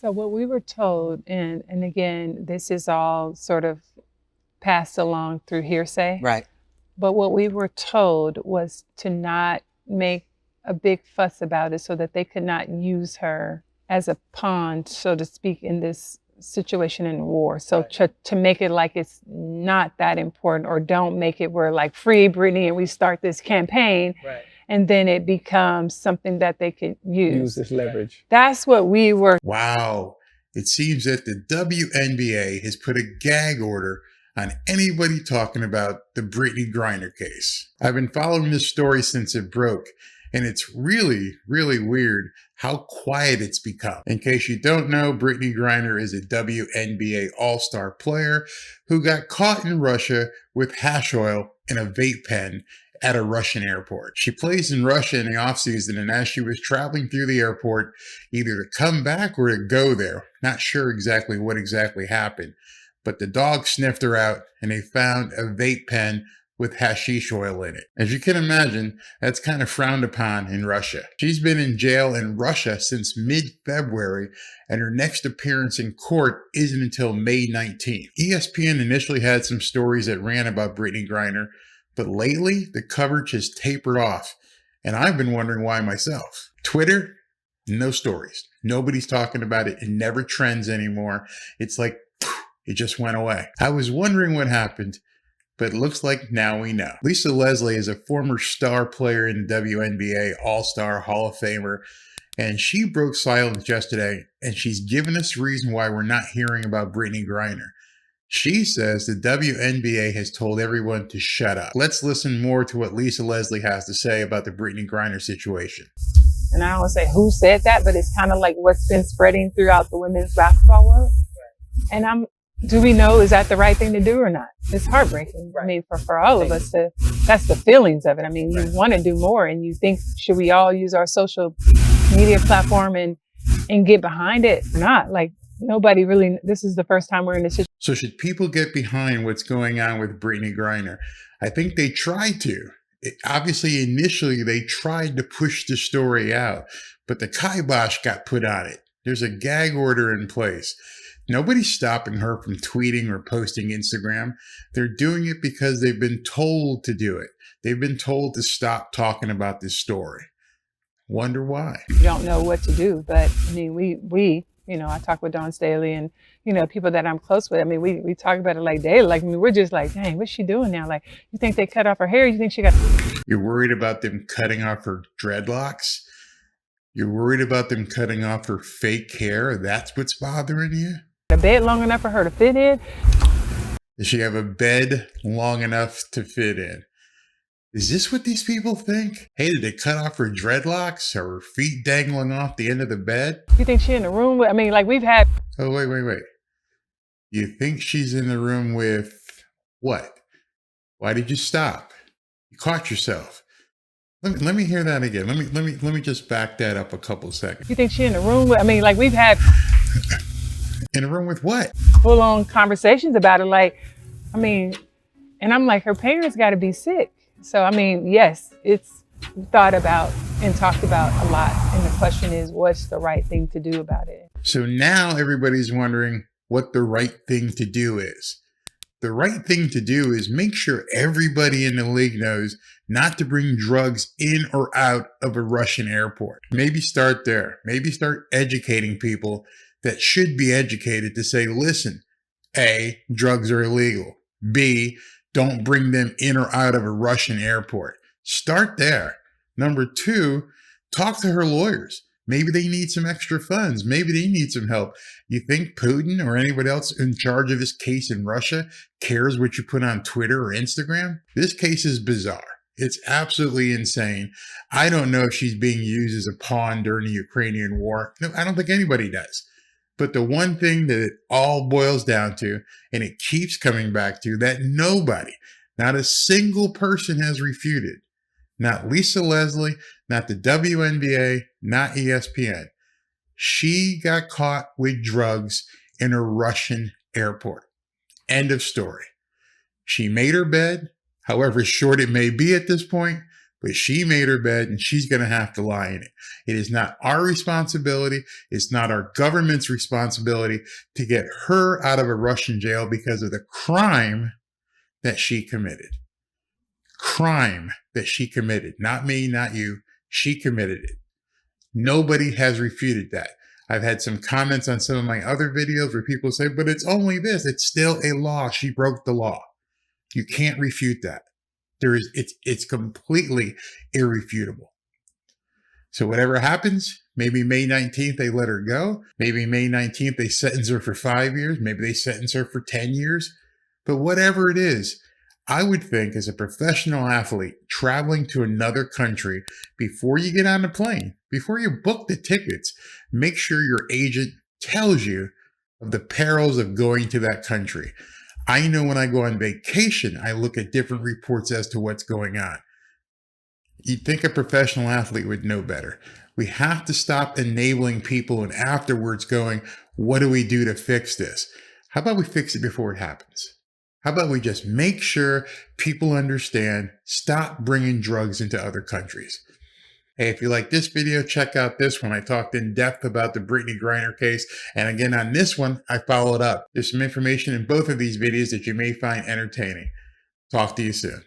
So what we were told, and again, this is all sort of passed along through hearsay. Right. But what we were told was to not make a big fuss about it so that they could not use her as a pawn, so to speak, in this situation in war. So to make it like it's not that important, or don't make it where like free Brittany and we start this campaign. Right. And then it becomes something that they could use as leverage. That's what we were. Wow. It seems that the WNBA has put a gag order on anybody talking about the Brittney Griner case. I've been following this story since it broke, and it's really, really weird how quiet it's become. In case you don't know, Brittney Griner is a WNBA all-star player who got caught in Russia with hash oil in a vape pen at a Russian airport. She plays in Russia in the off-season, and as she was traveling through the airport, either to come back or to go there, not sure exactly what exactly happened, but the dog sniffed her out and they found a vape pen with hashish oil in it. As you can imagine, that's kind of frowned upon in Russia. She's been in jail in Russia since mid-February, and her next appearance in court isn't until May 19th. ESPN initially had some stories that ran about Brittney Griner, but lately the coverage has tapered off, and I've been wondering why myself. Twitter, no stories. Nobody's talking about it. It never trends anymore. It's like, it just went away. I was wondering what happened, but it looks like now we know. Lisa Leslie is a former star player in the WNBA, All-Star, Hall of Famer, and she broke silence yesterday, and she's given us a reason why we're not hearing about Brittney Griner. She says the WNBA has told everyone to shut up. Let's listen more to what Lisa Leslie has to say about the Brittney Griner situation. And I don't want to say who said that, but it's kind of like what's been spreading throughout the women's basketball world. And do we know, is that the right thing to do or not? It's heartbreaking. I mean, for all of us, that's the feelings of it. I mean, you want to do more, and you think, should we all use our social media platform and get behind it? Not like nobody really, this is the first time we're in this situation. So should people get behind what's going on with Brittney Griner? I think they tried to. Obviously, initially, they tried to push the story out, but the kibosh got put on it. There's a gag order in place. Nobody's stopping her from tweeting or posting Instagram. They're doing it because they've been told to do it. They've been told to stop talking about this story. Wonder why. We don't know what to do, but I mean, we I talk with Dawn Staley and, people that I'm close with. I mean, we talk about it like daily. Like, I mean, we're just like, dang, what's she doing now? Like, you think they cut off her hair? You think she got... You're worried about them cutting off her dreadlocks? You're worried about them cutting off her fake hair? That's what's bothering you? A bed long enough for her to fit in? Does she have a bed long enough to fit in? Is this what these people think? Hey, did they cut off her dreadlocks? Or her feet dangling off the end of the bed? You think she in the room with, I mean, like we've had... Oh, wait. You think she's in the room with what? Why did you stop? You caught yourself. Let me hear that again. Let me just back that up a couple of seconds. You think she in the room with, I mean, like we've had... In a room with what? Full-on conversations about it. Like, I mean, and I'm like, her parents got to be sick. So, I mean, yes, it's thought about and talked about a lot. And the question is, what's the right thing to do about it? So now everybody's wondering what the right thing to do is. The right thing to do is make sure everybody in the league knows not to bring drugs in or out of a Russian airport. Maybe start there. Maybe start educating people that should be educated to say, listen, A, drugs are illegal. B, don't bring them in or out of a Russian airport. Start there. Number two, talk to her lawyers. Maybe they need some extra funds. Maybe they need some help. You think Putin or anybody else in charge of this case in Russia cares what you put on Twitter or Instagram? This case is bizarre. It's absolutely insane. I don't know if she's being used as a pawn during the Ukrainian war. No, I don't think anybody does. But the one thing that it all boils down to, and it keeps coming back to, that nobody, not a single person has refuted, not Lisa Leslie, not the WNBA, not ESPN. She got caught with drugs in a Russian airport. End of story. She made her bed, however short it may be at this point, but she made her bed and she's going to have to lie in it. It is not our responsibility. It's not our government's responsibility to get her out of a Russian jail because of the crime that she committed. Crime that she committed. Not me, not you. She committed it. Nobody has refuted that. I've had some comments on some of my other videos where people say, but it's only this. It's still a law. She broke the law. You can't refute that. It's completely irrefutable. So whatever happens, maybe May 19th, they let her go. Maybe May 19th, they sentence her for 5 years. Maybe they sentence her for 10 years. But whatever it is, I would think as a professional athlete traveling to another country, before you get on the plane, before you book the tickets, make sure your agent tells you of the perils of going to that country. I know when I go on vacation, I look at different reports as to what's going on. You'd think a professional athlete would know better. We have to stop enabling people and afterwards going, what do we do to fix this? How about we fix it before it happens? How about we just make sure people understand, stop bringing drugs into other countries? Hey, if you like this video, check out this one. I talked in depth about the Brittney Griner case. And again, on this one, I followed up. There's some information in both of these videos that you may find entertaining. Talk to you soon.